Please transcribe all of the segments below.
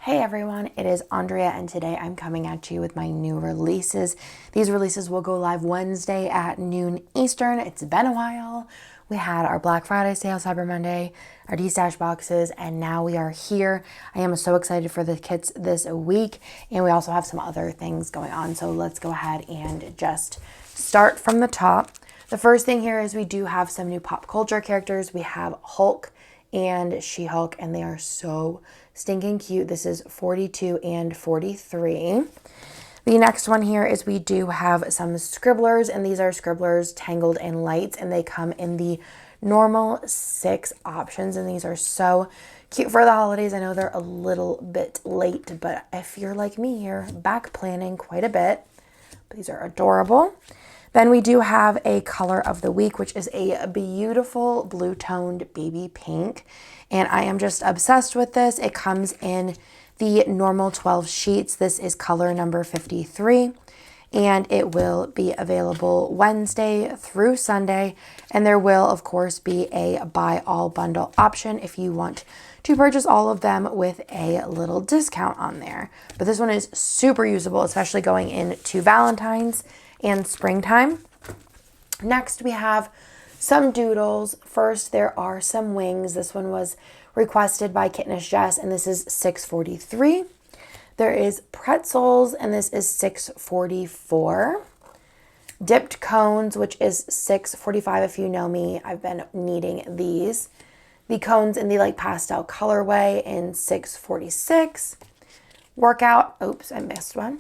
Hey everyone, it is Andrea and today I'm coming at you with my new releases. These releases will go live Wednesday at noon Eastern. It's been a while. We had our Black Friday sale, Cyber Monday, our D-Stash boxes, and now we are here. I am so excited for the kits this week, and we also have some other things going on. So let's go ahead and just start from the top. The first thing here is we do have some new pop culture characters. We have Hulk and She-Hulk, and they are so stinking cute. This is 42 and 43. The next one here is we do have some Scribblers, and these are Scribblers Tangled in Lights, and they come in the normal 6 options, and these are so cute for the holidays. I know they're a little bit late, but if you're like me, you're back planning quite a bit. These are adorable. Then we do have a color of the week, which is a beautiful blue-toned baby pink. And I am just obsessed with this. It comes in the normal 12 sheets. This is color number 53. And it will be available Wednesday through Sunday. And there will, of course, be a buy all bundle option if you want to purchase all of them with a little discount on there. But this one is super usable, especially going into Valentine's and springtime. Next, we have some doodles. First, there are some wings. This one was requested by Kittenish Jess, and this is $6.43. There is pretzels, and this is $6.44. Dipped cones, which is $6.45. If you know me, I've been needing these. The cones in the like pastel colorway in $6.46. Workout, oops, I missed one.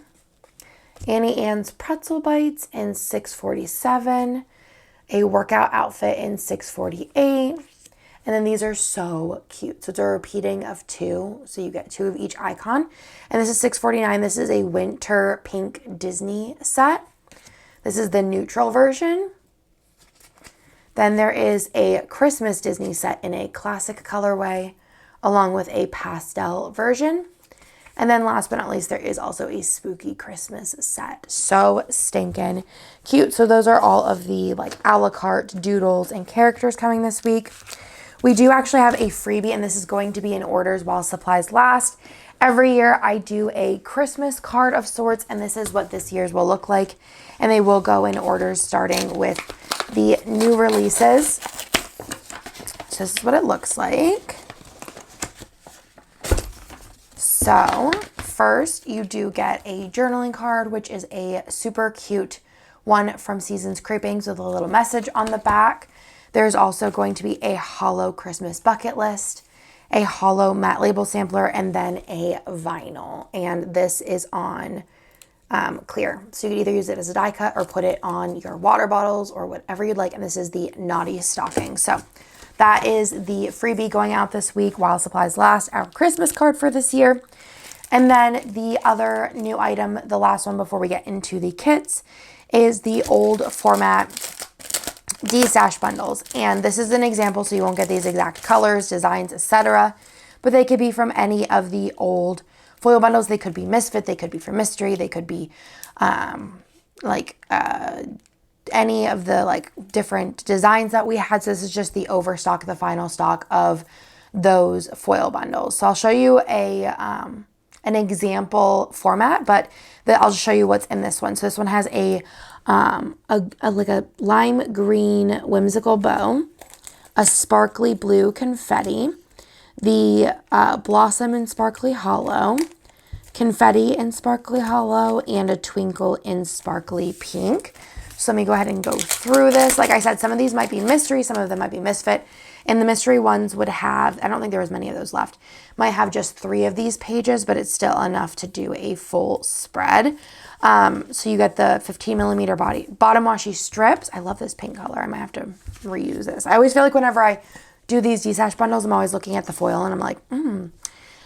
Annie Ann's pretzel bites in $6.47. A workout outfit in $6.48. And then these are so cute. So it's a repeating of 2. So you get 2 of each icon. And this is $6.49. This is a winter pink Disney set. This is the neutral version. Then there is a Christmas Disney set in a classic colorway along with a pastel version. And then last but not least, there is also a spooky Christmas set. So stinking cute. So those are all of the like a la carte doodles and characters coming this week. We do actually have a freebie, and this is going to be in orders while supplies last. Every year I do a Christmas card of sorts, and this is what this year's will look like. And they will go in orders starting with the new releases. So this is what it looks like. So first you do get a journaling card, which is a super cute one from Seasons Creepings with a little message on the back. There's also going to be a hollow Christmas bucket list, a hollow matte label sampler, and then a vinyl. And this is on clear. So you could either use it as a die cut or put it on your water bottles or whatever you'd like. And this is the Naughty Stocking. So that is the freebie going out this week while supplies last, our Christmas card for this year. And then the other new item, the last one before we get into the kits, is the old format D-Stash bundles. And this is an example, so you won't get these exact colors, designs, etc. But they could be from any of the old foil bundles. They could be Misfit, they could be for Mystery, they could be any of the like different designs that we had. So this is just the overstock, the final stock of those foil bundles. So I'll show you an example format, but I'll just show you what's in this one. So this one has a like a lime green whimsical bow, a sparkly blue confetti, the blossom in sparkly hollow, confetti in sparkly hollow, and a twinkle in sparkly pink. So let me go ahead and go through this. Like I said, some of these might be mystery, some of them might be misfit. And the mystery ones would have, I don't think there was many of those left, might have just 3 of these pages, but it's still enough to do a full spread. So you get the 15 millimeter bottom washi strips. I love this pink color. I might have to reuse this. I always feel like whenever I do these D-Stash bundles, I'm always looking at the foil and I'm like,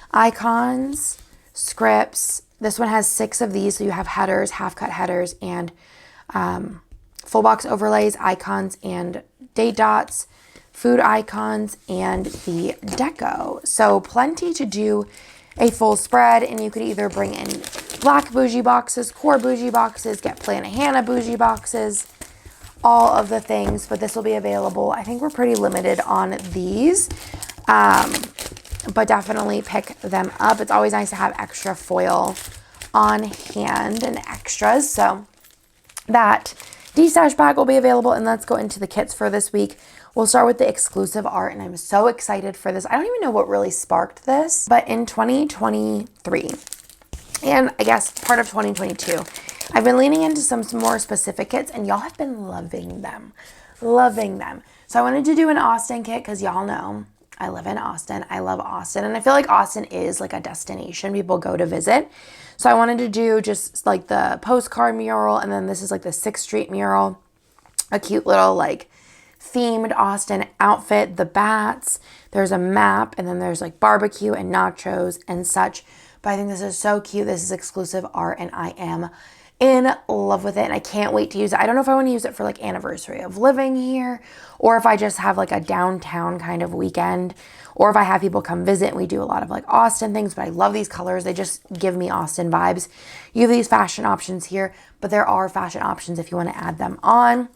icons, scripts. This one has 6 of these. So you have headers, half cut headers, and full box overlays, icons, and date dots, food icons, and the deco. So plenty to do a full spread, and you could either bring in black bougie boxes, core bougie boxes, get Planet Hannah bougie boxes, all of the things, but this will be available. I think we're pretty limited on these. but definitely pick them up. It's always nice to have extra foil on hand and extras. So that D-stash bag will be available, and let's go into the kits for this week. We'll start with the exclusive art, and I'm so excited for this. I don't even know what really sparked this, but in 2023, and I guess part of 2022, I've been leaning into some more specific kits, and y'all have been loving them. Loving them. So I wanted to do an Austin kit because y'all know I live in Austin. I love Austin, and I feel like Austin is like a destination people go to visit. So I wanted to do just like the postcard mural, and then this is like the 6th Street mural, a cute little like themed Austin outfit, the bats, there's a map, and then there's like barbecue and nachos and such. But I think this is so cute. This is exclusive art, and I am in love with it, and I can't wait to use it. I don't know if I want to use it for like anniversary of living here, or if I just have like a downtown kind of weekend, or if I have people come visit and we do a lot of like Austin things. But I love these colors. They just give me Austin vibes. You have these fashion options here, but there are fashion options if you want to add them on.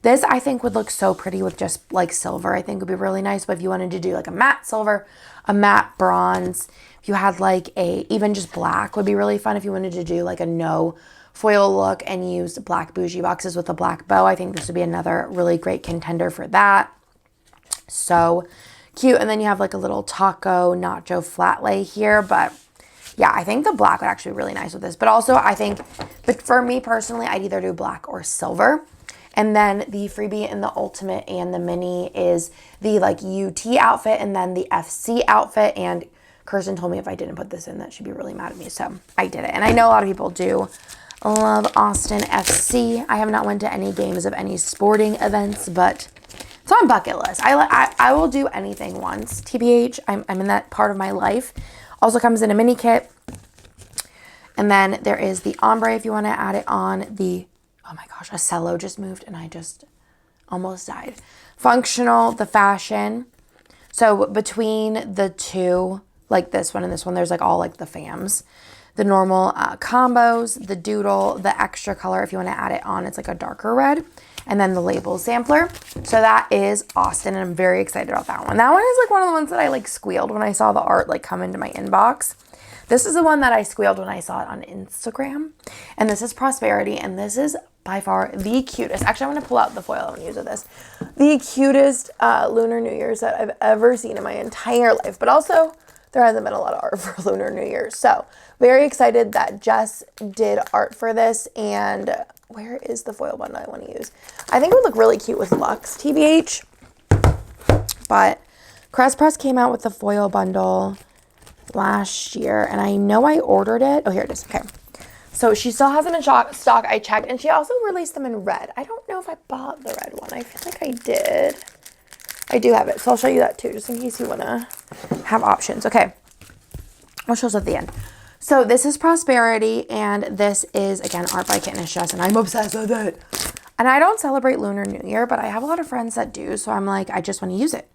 This I think would look so pretty with just like silver. I think would be really nice. But if you wanted to do like a matte silver, a matte bronze, if you had like even just black would be really fun. If you wanted to do like a no foil look and use black bougie boxes with a black bow, I think this would be another really great contender for that. So cute. And then you have like a little taco nacho flat lay here. But yeah, I think the black would actually be really nice with this. But also I think, but for me personally, I'd either do black or silver. And then the freebie and the ultimate and the mini is the like UT outfit, and then the FC outfit. And Kirsten told me if I didn't put this in that she'd be really mad at me. So I did it. And I know a lot of people do love Austin FC. I have not went to any games of any sporting events, but it's on bucket list. I will do anything once. TBH, I'm in that part of my life. Also comes in a mini kit. And then there is the ombre if you want to add it on. The, oh my gosh, a cello just moved and I just almost died. Functional, the fashion. So between the two, like this one and this one, there's like all like the fams. The normal combos, the doodle, the extra color, if you want to add it on, it's like a darker red. And then the label sampler. So that is Austin, and I'm very excited about that one. That one is like one of the ones that I like squealed when I saw the art like come into my inbox. This is the one that I squealed when I saw it on Instagram. And this is Prosperity, and this is by far the cutest. Actually, I'm going to pull out the foil and use of this. The cutest Lunar New Year's that I've ever seen in my entire life. But also, there hasn't been a lot of art for Lunar New Year's. So, very excited that Jess did art for this. And where is the foil bundle I want to use? I think it would look really cute with Luxe, TBH. But Crest Press came out with the foil bundle last year, and I know I ordered it. Oh, here it is. Okay. So she still has them in stock. I checked, and she also released them in red. I don't know if I bought the red one. I feel like I did. I do have it, so I'll show you that too, just in case you want to have options. Okay. I'll show us at the end. So this is Prosperity, and this is, again, art by Kitten Jess, and I'm obsessed with it. And I don't celebrate Lunar New Year, but I have a lot of friends that do, so I'm like, I just want to use it.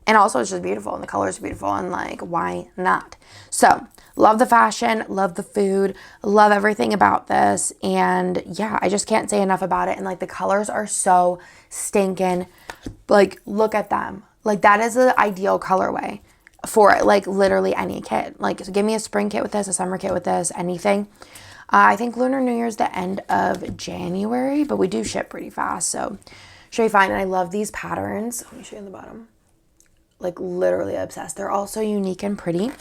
And also, it's just beautiful, and the colors are beautiful, and like, why not? So, love the fashion, love the food, love everything about this, and yeah, I just can't say enough about it. And like, the colors are so stinking, like, look at them. Like, that is the ideal colorway for like literally any kit. Like, so give me a spring kit with this, a summer kit with this, anything. I think Lunar New Year's the end of January, but we do ship pretty fast, so should be fine. And I love these patterns. Let me show you on the bottom. Like, literally obsessed. They're all so unique and pretty.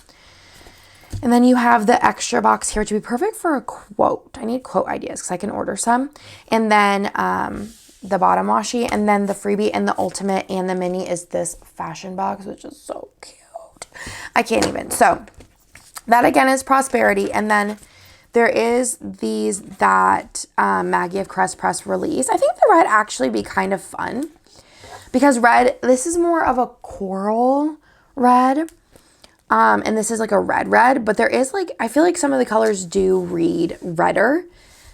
And then you have the extra box here to be perfect for a quote. I need quote ideas because I can order some. And then the bottom washi, and then the freebie and the ultimate and the mini is this fashion box, which is so cute. I can't even. So that again is Prosperity. And then there is these that Maggie of Crest Press released. I think the red actually be kind of fun. Because red, this is more of a coral red. And this is like a red, but there is like, I feel like some of the colors do read redder.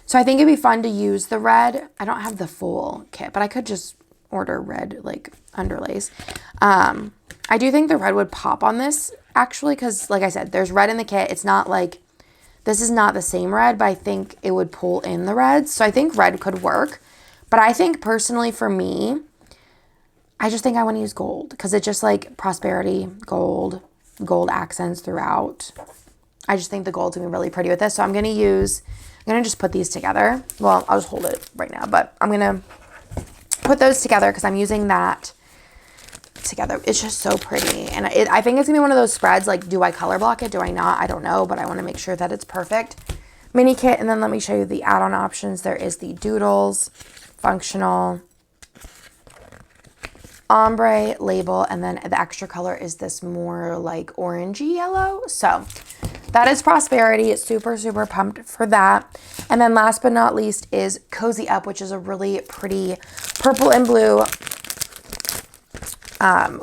So I think it'd be fun to use the red. I don't have the full kit, but I could just order red like underlays. I do think the red would pop on this actually, because like I said, there's red in the kit. It's not like, this is not the same red, but I think it would pull in the reds. So I think red could work. But I think personally for me, I just think I want to use gold because it's just like Prosperity, gold, gold accents throughout. I just think the gold's gonna be really pretty with this. So I'm gonna just put these together. Well, I'll just hold it right now, but I'm gonna put those together because I'm using that together. It's just so pretty. And I think it's gonna be one of those spreads, like, do I color block it? Do I not? I don't know, but I wanna make sure that it's perfect. Mini kit, and then let me show you the add-on options. There is the doodles, functional, ombre, label, and then the extra color is this more like orangey yellow. So that is Prosperity. It's super, super pumped for that. And then last but not least is Cozy Up, which is a really pretty purple and blue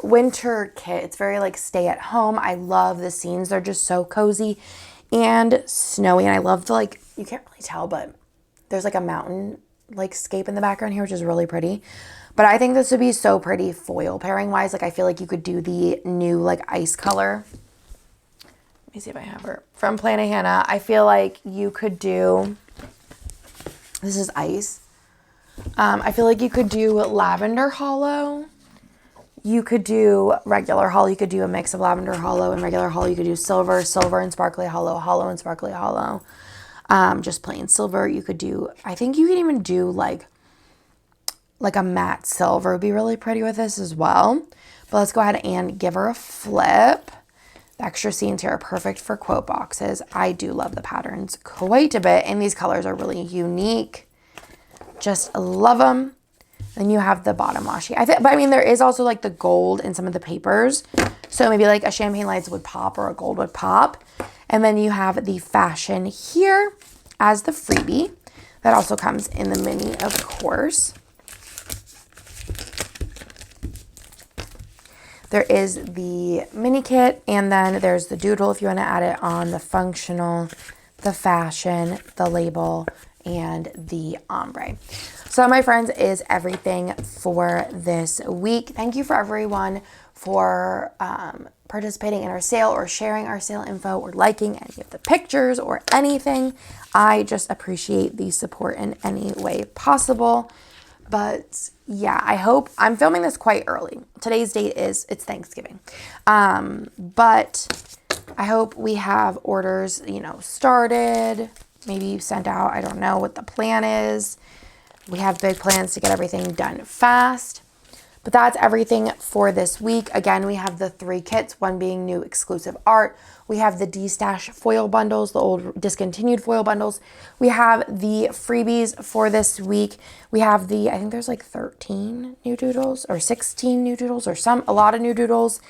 winter kit. It's very like stay at home. I love the scenes. They're just so cozy and snowy. And I love the, like, you can't really tell, but there's like a mountain like scape in the background here, which is really pretty. But I think this would be so pretty foil pairing wise. Like, I feel like you could do the new like ice color. Let me see if I have her. From Planet Hannah. I feel like you could do, this is ice. I feel like you could do lavender hollow. You could do regular hollow. You could do a mix of lavender hollow and regular hollow. You could do silver, silver and sparkly hollow, hollow and sparkly hollow. Just plain silver. You could do, I think you can even do like a matte silver would be really pretty with this as well. But let's go ahead and give her a flip. The extra scenes here are perfect for quote boxes. I do love the patterns quite a bit, and these colors are really unique. Just love them. Then you have the bottom washi. But I mean, there is also like the gold in some of the papers. So maybe like a champagne lights would pop or a gold would pop. And then you have the fashion here as the freebie. That also comes in the mini, of course. There is the mini kit, and then there's the doodle if you want to add it on, the functional, the fashion, the label, and the ombre. So my friends, is everything for this week. Thank you for everyone for participating in our sale or sharing our sale info or liking any of the pictures or anything. I just appreciate the support in any way possible. But yeah, I hope, I'm filming this quite early. Today's date is, it's Thanksgiving. But I hope we have orders, you know, started, maybe sent out. I don't know what the plan is. We have big plans to get everything done fast. But that's everything for this week. Again, we have the 3 kits, one being new exclusive art. We have the D-Stash foil bundles, the old discontinued foil bundles. We have the freebies for this week. We have the, I think there's like 13 new doodles or 16 new doodles or a lot of new doodles.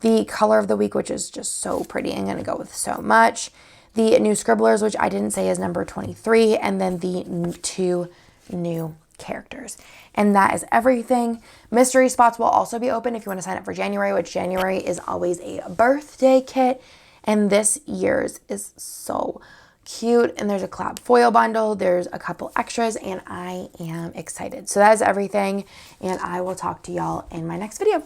The color of the week, which is just so pretty and gonna go with so much. The new scribblers, which I didn't say is number 23. And then the 2 new characters. And that is everything. Mystery spots will also be open if you want to sign up for January, which January is always a birthday kit. And this year's is so cute. And there's a collab foil bundle. There's a couple extras, and I am excited. So that is everything. And I will talk to y'all in my next video.